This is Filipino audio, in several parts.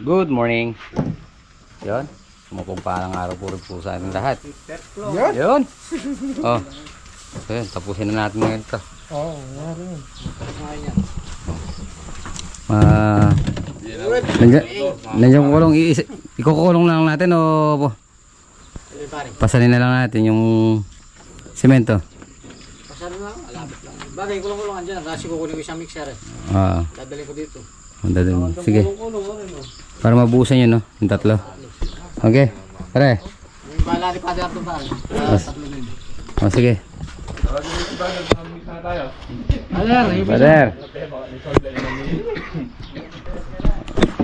Good morning. Yun. Sumupagpalang araw po sa ating lahat. Yun. Oh. So yun, tapusin na natin ngayon ito. Oo, nangyari yun. Nandiyan kulong, ikukulong na lang natin o pasanin na lang natin yung semento. Pasarin lang, alapit lang. Bagay, kulong-kulungan dyan. Kasi kukunin ko isang mixer. Dadalhin ko dito. Sige. Para mabuhusan yun, no? Yung tatlo. Okay. Pare. Yung bahala ni Padre Arto ba? Tatlo din. O, sige. Father.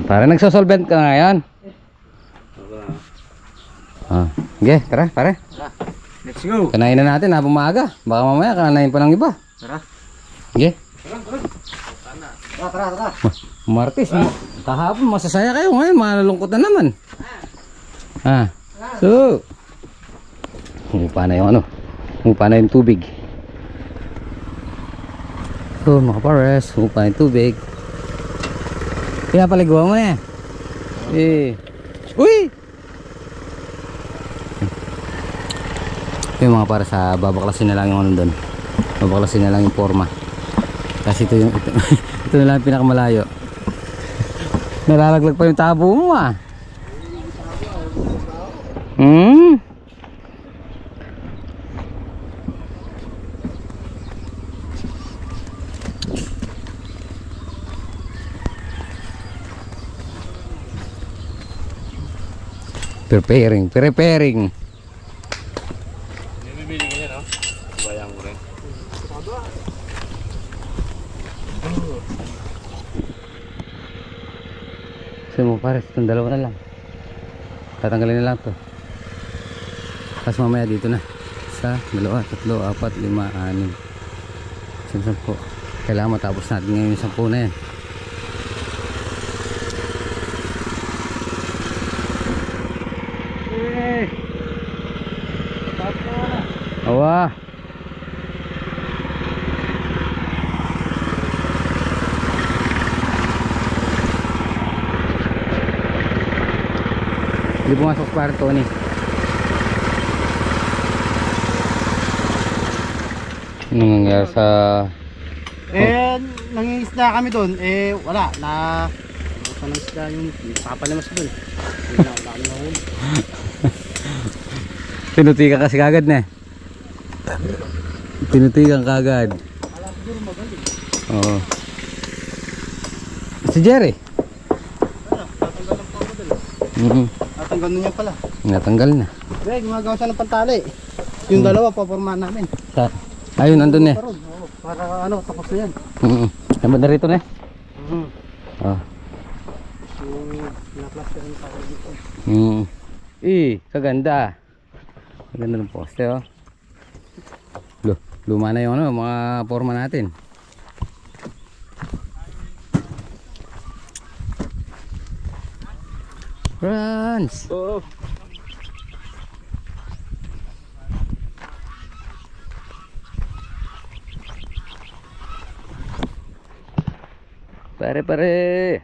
Pare, nagsosolvent ka ngayon. Okay, tara, pare. Let's go. Kanain na natin habang maaga. Baka mamaya kanain pa ng iba. Tara. Okay. Tara. Martis, kahapon masasaya kayo, ngayon malulungkot na naman. So umupa na yung ano, umupa na yung tubig. So mga pares, umupa na yung tubig. Pinapaliguan mo na uy! Yung mga para sa babaklasin na lang yung ano doon, babaklasin na lang yung forma kasi ito yung ito na lang yung pinakamalayo. Nalalaglag pa yung tabo mo Preparing. Bibili ka niya, no? Bayang mo rin. Kasi mo pares, itong dalawa na lang. Tatanggalin na lang to. Tapos mamaya dito na. 1, 2, 3, 4, 5, 6, 7, 10. Kailangan matapos natin ngayon yung 10 na yan. Awa. Hindi pumasok para Tony. Anong nangyari sa... Nangingisda kami doon. Wala. Saan ang isda yung papalamas doon. Tinutikan kasi kagad na. Tinutikan kagad. Oo. Si Jerry. Natanggal na niya pala. Natanggal na. Gumagawa siya ng pantali. Yung dalawa papormahan namin. Ayun, nandun eh. Para tapos na yan. Naman na rito na eh. Pinaplaster yung tao dito. Kaganda. Kaganda ng poste oh. Luma na yung mga forma natin. Runs! Pare.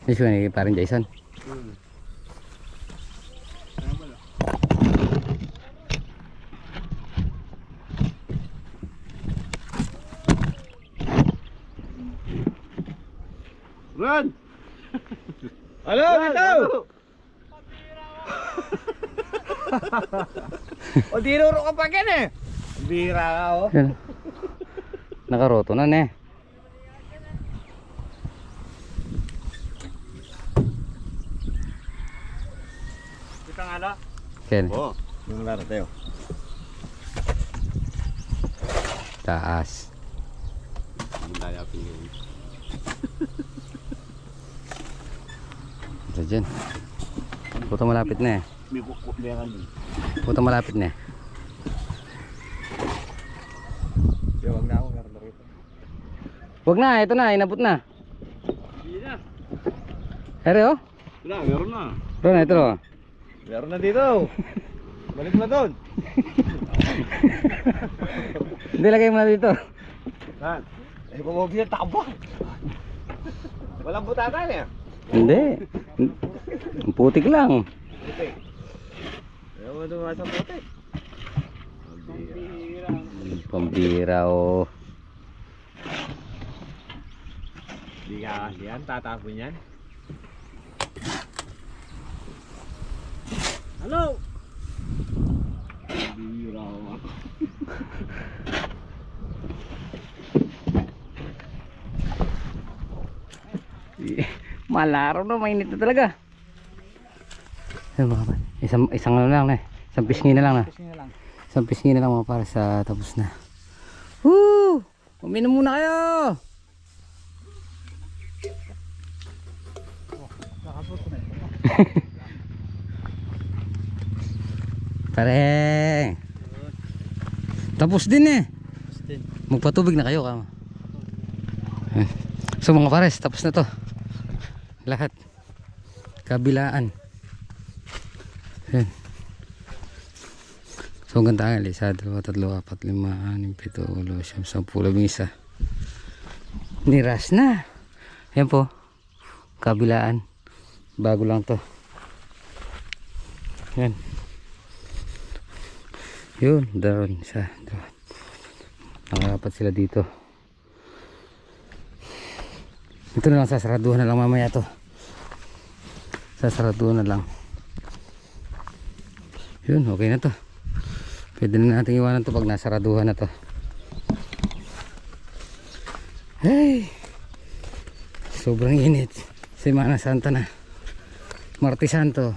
This one parang Jason. Run! Hello, dito! O, dinuro ka pa kin eh! Bira ka oh. Nakaroto na ne. Kita nga na? Ken. Oo, yung laro tayo. Taas. Mundayapin yun. Ito dyan. Puto malapit na eh. May kukulihan yun. Puto malapit na eh. Huwag na ako, meron na rito. Huwag na, ito na, inabot na. Hindi na. Ere oh. Wala, meron na. Ito na, ito oh. Meron na dito. Balik mo na doon. Hindi, lagay mo na dito. Saan? Pumabili ang takbo. Walang butatan eh. Hindi. Ang putik lang. Ayaw mo dumaan sa puti. Pambira oh. Hindi ka kasi yan, tatapon yan. Hello! Bira ako. Malaro na, mainit na talaga. Ayun mga pare. Isang ano lang na. Isang pisngi na lang na. Isang pisngi na lang mga para sa tapos na. Woo! Uminom muna kayo! Pare! Tapos din eh. Magpatubig na kayo kama. So mga pares, tapos na to. Lahat. Kabilaan. Ayan. So hanggang tangali. 1, 2, 3, 4, 5, 6, 7, 8, 9, 10, 11, 12. Niras na. Ayan po. Kabilaan. Bago lang to. Ayan. Yun. Daron. 1, 2. Nakarapat sila dito. Ito na lang, sasaraduhan na lang mamaya to. Sasaraduhan na lang. Yun, okay na to. Pwede na natin iwanan to pag nasaraduhan na to. Hey! Sobrang init. Semana Santa na. Martes Santo.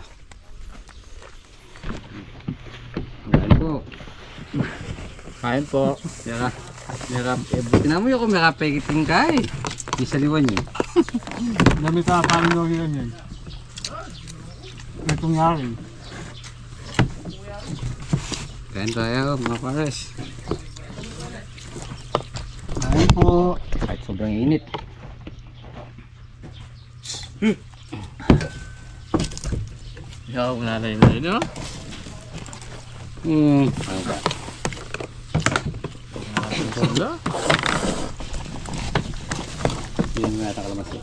Yan po. Kain po. Merap. Tinamoy ako merapegiting ka eh. Isa liwan yun. Dami sa kain nyo yan. Itong yari. Kain tayo mga pares. Kain po. Kahit sobrang init. Yaw, nanay na yun, no? Ano ba? Wala. Yun nga ata kalamansi.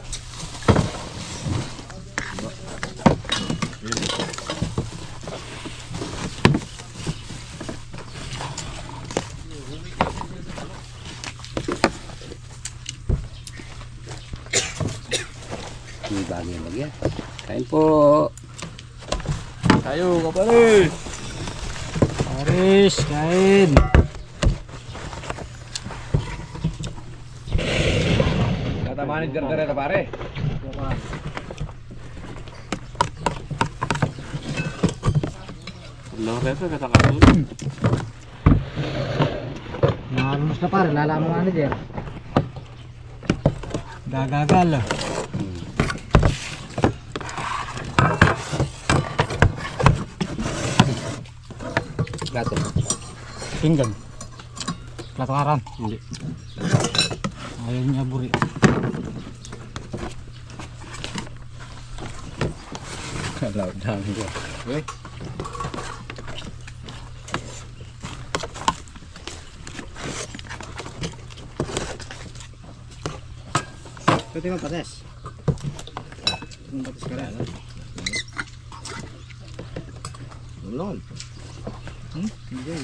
May bagay yung lagyan. Kain po. Tayo, kaparis. Paris, kain. Tatamanin dyan na pare. Ulang reto, katakalo. Nakalumos na pare, lalaman nga na dyan. Gagagal. Plato. Pinggan. Plato karan. Hindi. Ayaw niya buri. Loud down ko. Uy. Pwede mo pates. Kung pates ka rin. Ulang. Hindi.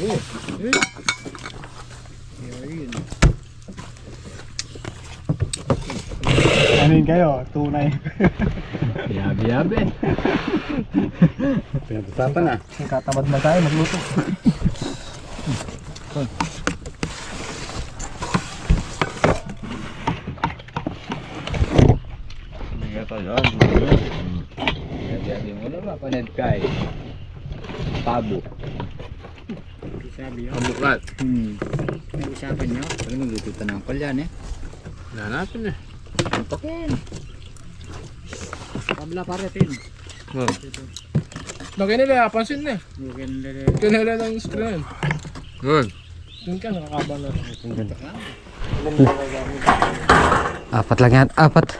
Oo. Ayun. Anin kayo, tunay. Yabi-yabi. Pinag-usapan na. Katamad na tayo, magluto. Hindi ka tayo. Yabi-yabi mo na ba? Panad kay. Pabo. Sabi yun. Pamukat. Nag-usapan nyo. Pero magluto ta ng palyan eh. Nanapin eh. Antokin. Kabla pare, tin. Bagay nila, pansin na eh. Bukan lele. Kanila ng screen. Good. Doon ka, nakakaba na. Apat lang yan. Apat.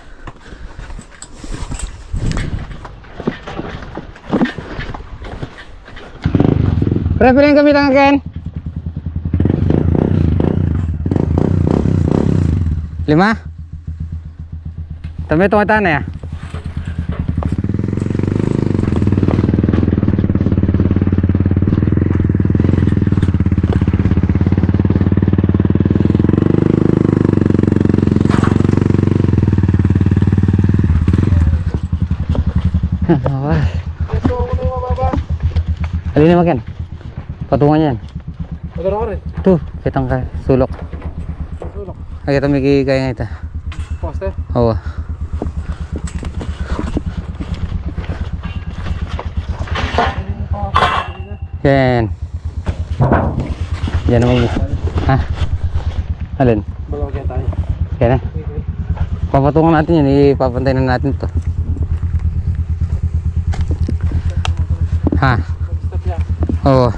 Pre, pila yung gamitan again? 5? Tama itong atan na ya? Awas. Ito ako na yung mababa. Alin naman yan? Patungan yan. Magano ka rin? Ito, kitang ka, sulok. Sulok. Ay, kita may kaya nga ito. Poste. Oo. Yan. Yan naman. Ha? Alin? Balong kaya tayo. Yan na. Papatungan natin yan. Ipapantay na natin to. Ha? Mag-stop yan. Oo.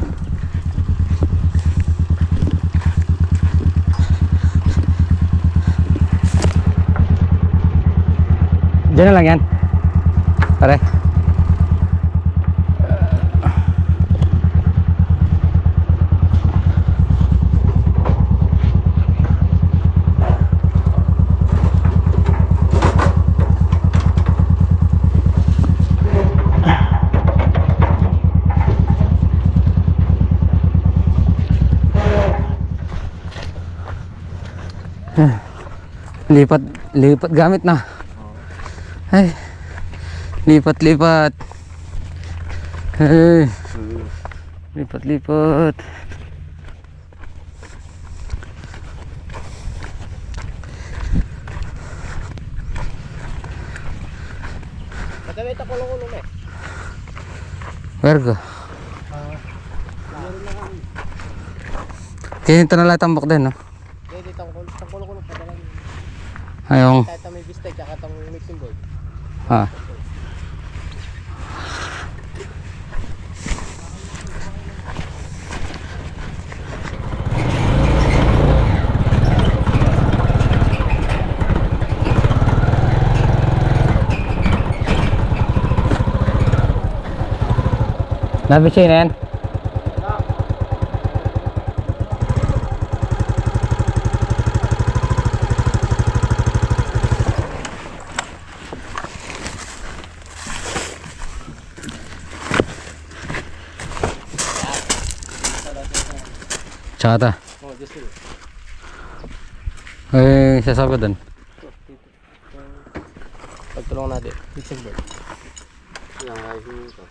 Diyan na lang yan. Pare. Lipat gamit na. Ay. Lipat. Ay. Lipat. Madamit ako kulong eh. Vergo. Kaya ito na lang tambok din, no? Hindi, dito ang kulong pa lang. Ayong. Kahit may bistek, tsaka itong mixing board. Ah. Nabisay na yan? Tsaka ta. Oh, just do it. Ay, sasabi doon. Pagtulong natin. Mixing board. Yan, ayos mo ito.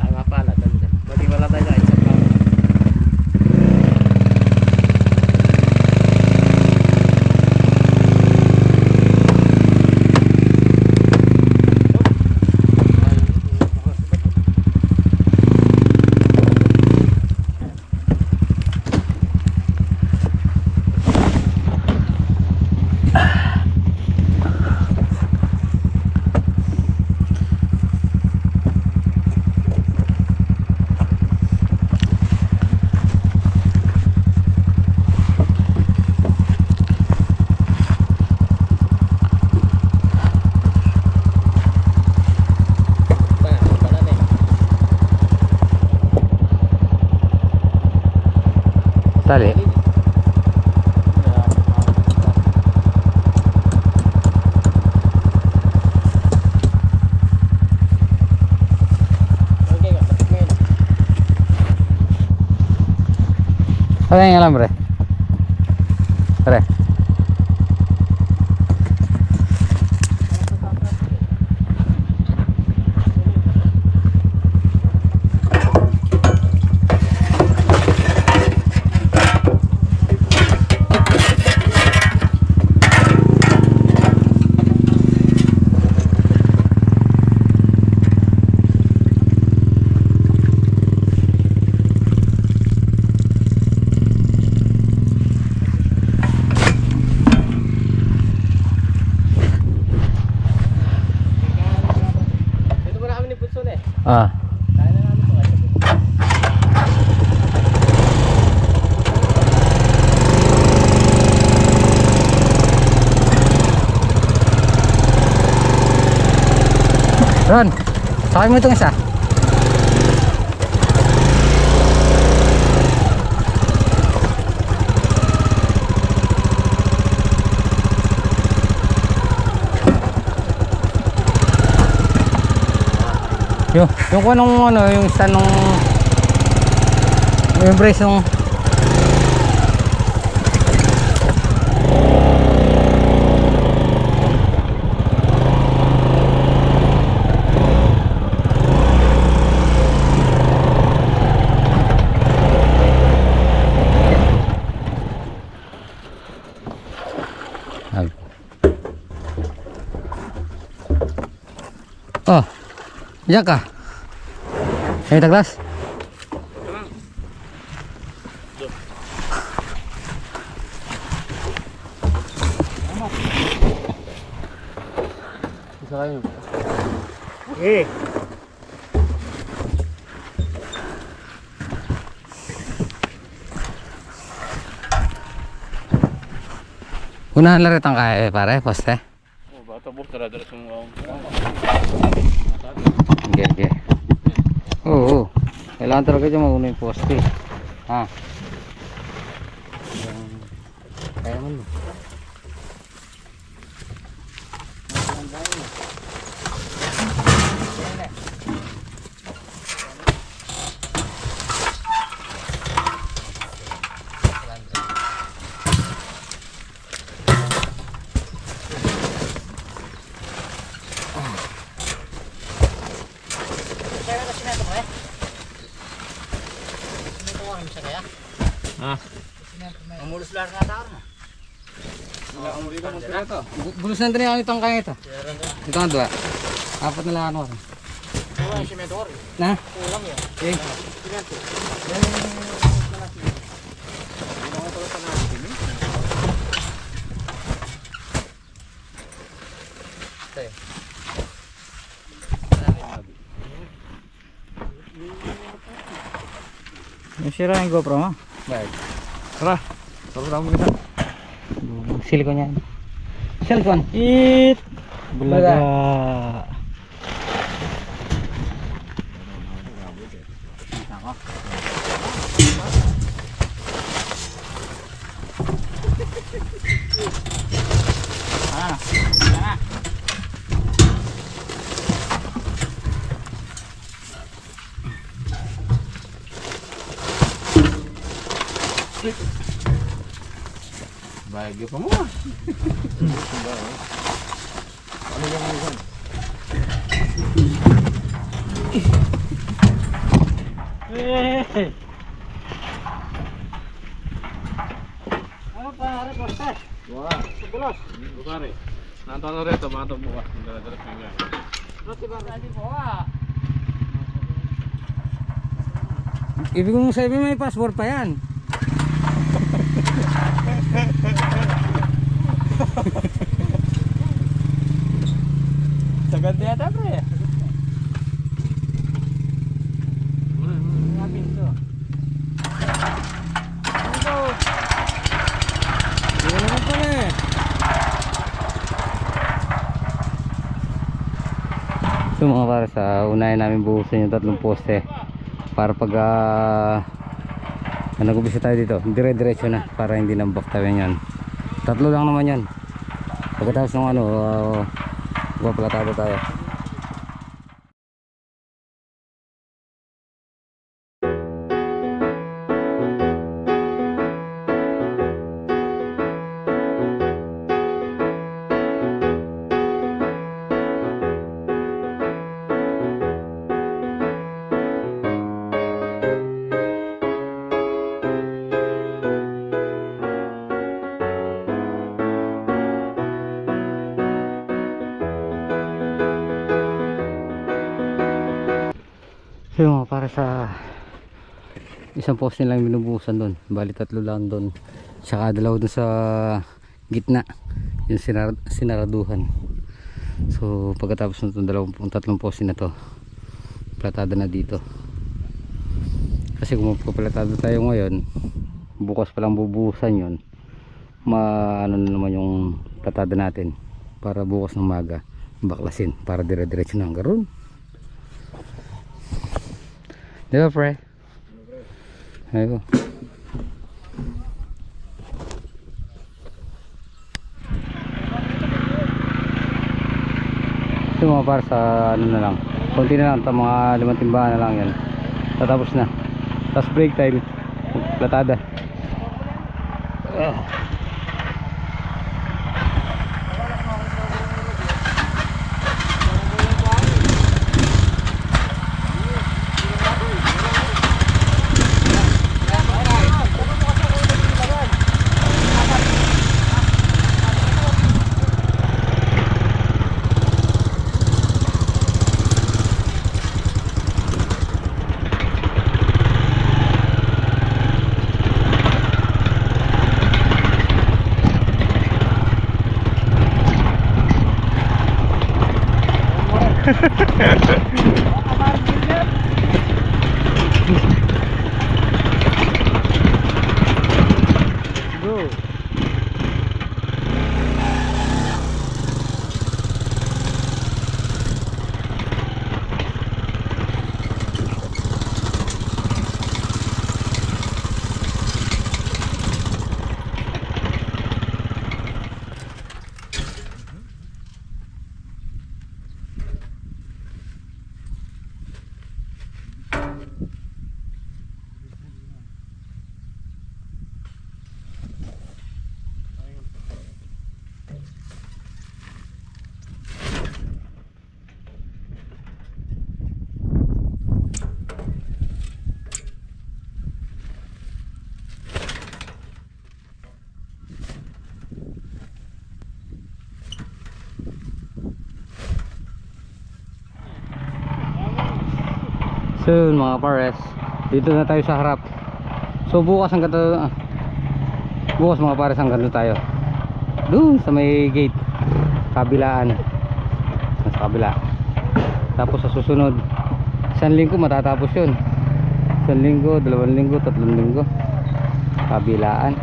Tama pala, tanda. Mati wala tayo na isang pala. Tali. Pare yang alam, bre. Pare. Ah. Ron, sakay mo itong isa. Yung kung anong ano, yung isa nung yung brace nung Oh, diyan ka. Ay, taglas. Isa kayo. Eh. Unahan lang rin ang kaya pare, poste. Oh, bata boss, dala-dala sa mga. Okay, okay. Oo, kailangan talaga dyan mauna yung poste. Ha? Kaya naman mo. Ah. Mamulos lang nga tao na. Bulus na rin ako itong kaya ito. Ito nga dua. Apat na lang ako. Kulang yung simento ko rin. Na? Kulang yun. Eh. Simento. Yung sira yung GoPro mo? Baik. Tara. Tara mo kita. Silikon yan. Cellphone. It. Bulaga. Baik pa mo. Ano yung yan? Ano pa, hari poste? Wah. Bulos. Bukari. Nanto na rito, manto buka. Dala-dala sa mga. Roti ba tadi bawa? Ibig kong sabihin may passport pa yan. Sagad na yata pre. Mga pinto. Ano? Yun naman pala eh. So mga para sa unahin namin buhusan yung tatlong poste para pag nag-umpisa tayo dito dire-diretso na para hindi nang baktayan yan. Tatlo lang naman yan. Pagkatapos ng magpaplatado tayo. So yun, para sa isang poste lang binubuhusan doon, bali tatlo lang doon, tsaka dalawa doon sa gitna yung sinaraduhan. So pagkatapos ng tatlong poste na to, platada na dito, kasi kung magpaplatado tayo ngayon, bukas palang bubuhusan yun, ano na naman yung platada natin para bukas ng maga baklasin para dire-diretso na hanggang roon. Di ba pre? Ayo. Ito mga para sa ano na lang, konti na lang, mga 5 timbahan na lang yan, tatapos na. Tapos break time, platada. Go. So mga pares, dito na tayo sa harap. So bukas bukas mga pares hanggang doon tayo. Doon sa may gate kabilaan. Sa kabila. Tapos sa susunod, 1 linggo matatapos yun. 1 linggo, 2 linggo, 3 linggo kabilaan.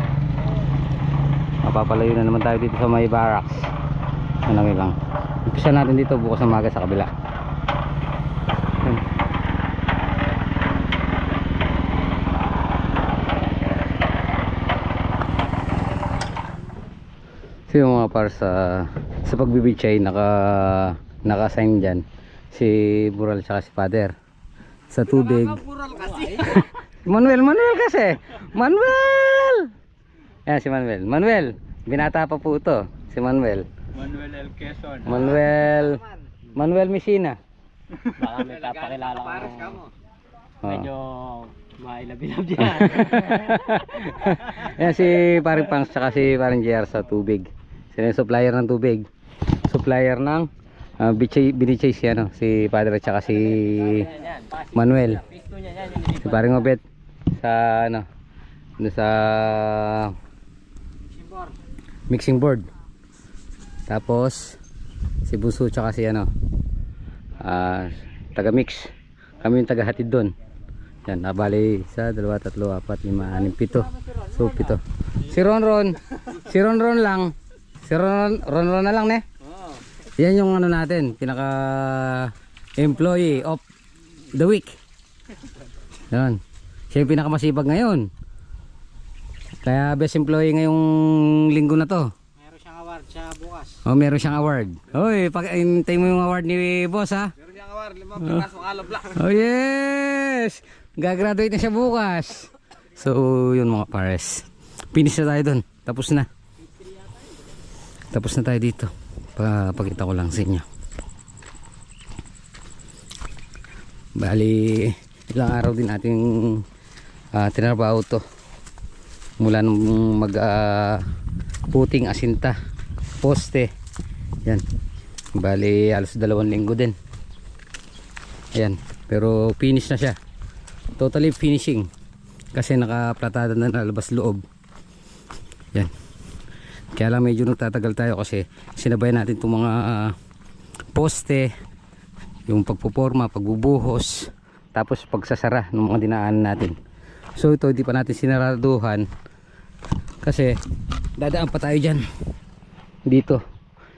Mapapalayo na naman tayo dito sa may barracks. Malaki lang. Umpisa natin dito bukas ng umaga sa kabila. So yung mga para sa pagbibitsay naka-sign dyan si Bural tsaka si Father sa tubig. Manuel kasi Ayan si Manuel binata pa po ito si Manuel Manuel L. Quezon. Manuel Messina. Baka may kapakilala ko. Medyo mailabilab yan. Ayan si paring Pangs tsaka si paring JR sa tubig. Sila yung supplier ng tubig. Supplier ng binichay si, si Padre at saka si Manuel. Si paring Obet sa sa mixing board. Tapos si Bunso tsaka si taga mix. Kami yung taga hatid doon. Yan, nabali 1, 2, 3, 4, 5, 6, 7. So 7. Si Ron lang. Si Ron na lang Yan yung natin, pinaka employee of the week. Yan. Siya yung pinakamasipag ngayon. Kaya best employee ngayong linggo na to. Meron siyang award sa bukas. Oh, meron siyang award. Hoy, hintay mo yung award ni boss ha. Meron siyang award, 5 pirasong alob lang. Oh yes! Gagraduate na siya bukas. So, yun mga pares. Finish na tayo dun. Tapos na. Tapos na tayo dito. Pakita ko lang sa inyo. Bali, ilang araw din nating tinarbaho to. Mula nung puting asinta, poste. Yan. Bali, alos 2 linggo din. Ayan. Pero finish na siya. Totally finishing. Kasi nakaplatada na nalabas loob. Yan. Kaya lang medyo nagtatagal tayo kasi sinabay natin itong mga poste, yung pagpuporma, pagbubuhos, tapos pagsasara ng mga dinaanan natin. So ito hindi pa natin sinaraduhan kasi dadaan pa tayo dyan dito.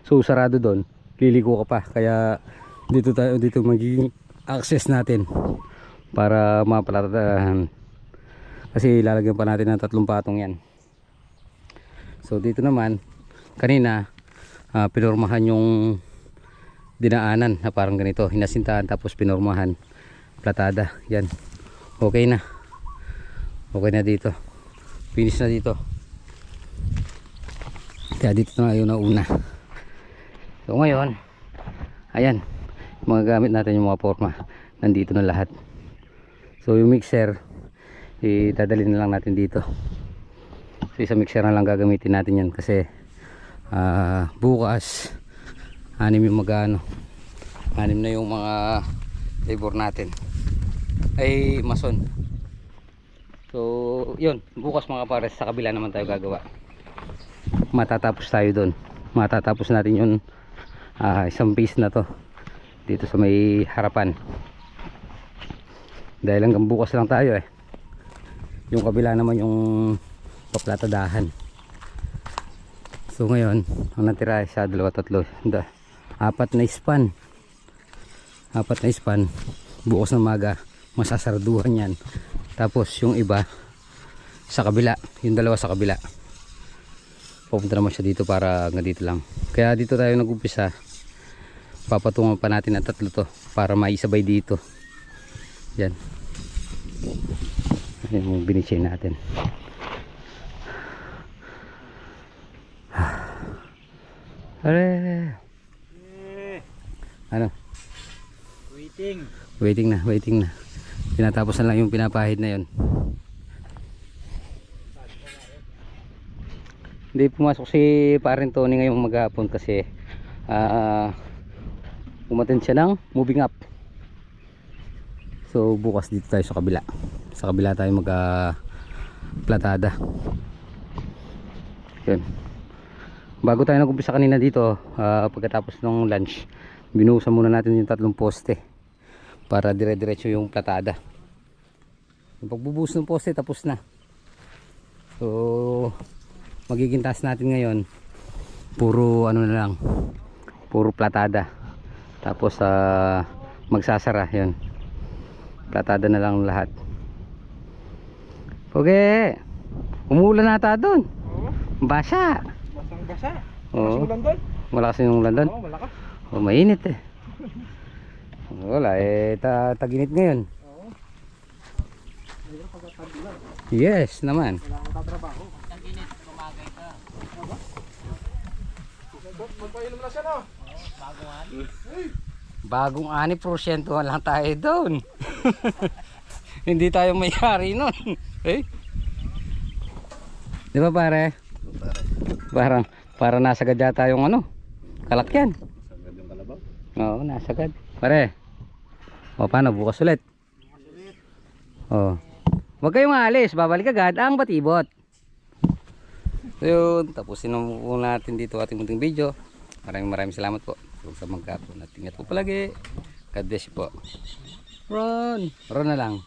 So sarado doon, liliko ka pa. Kaya dito magiging access natin para mapalatahan kasi lalagyan pa natin ng 3 patong yan. So dito naman kanina pinormahan yung dinaanan na parang ganito, hinasintahan tapos pinormahan, platada. Yan, okay na dito, finish na dito. Kaya dito na yung nauna. So ngayon ayan, mga gamit natin yung mga forma nandito na lahat. So yung mixer idadalhin na lang natin dito. So isang mixer na lang gagamitin natin yan kasi bukas 6 yung magano, 6 na yung mga labor natin ay mason. So yun, bukas mga pares sa kabila naman tayo gagawa. Matatapos tayo doon, matatapos natin yun isang piece na to dito sa may harapan. Dahil hanggang bukas lang tayo eh. Yung kabila naman yung paplatadahan. So ngayon ang natira sa 2, 3, 4 na span. 4 na span. Bukas ng maga masasarduhan yan. Tapos yung iba sa kabila, yung 2 sa kabila. Pupunta naman siya dito para hanggang dito lang. Kaya dito tayo nag-umpisa. Papatungan pa natin ang 3 to para maisabay dito. Yan. Yan yung binichay natin. Ano? Waiting na. Tinatapos na lang yung pinapahid na yon. Hindi pumasok si Parin Tony ngayong maghapon kasi umattend siya ng moving up. So bukas dito tayo sa kabila. Sa kabila tayo platada. Yun. Bago tayo nag-umpisa kanina dito, pagkatapos ng lunch, binuhusan muna natin yung 3 poste para dire-diretso yung platada. Yung pagbubuhos ng poste tapos na. So magiging task natin ngayon puro ano na lang, puro platada. Tapos magsasara yun. Platada na lang lahat. Okay. Umuulan nata doon. Basa. Basang-basa. Oo. Ulan doon? Malakas yung ulan doon? Oo, malakas. Oh, mainit eh. Wala eh, taginit ngayon. Oo. Yes naman. Wala akong tatrabaho. Tag-init, kumagay ka. Magpainom na siya, no? Baguhan. Bagong 6% lang tayo doon. Hindi tayo may-ari nun. Eh? Di ba pare? Para nasagad yata yung ano, kalakyan. Sagad yung kalabaw? Oo, nasagad. Pare. O paano, bukas ulit? O. Huwag kayong aalis, babalik agad ang batibot. So yun, tapusin na muna natin dito ating munting video. Maraming salamat po sa magkapon at ingat po palagi. God bless you po. Ron na lang.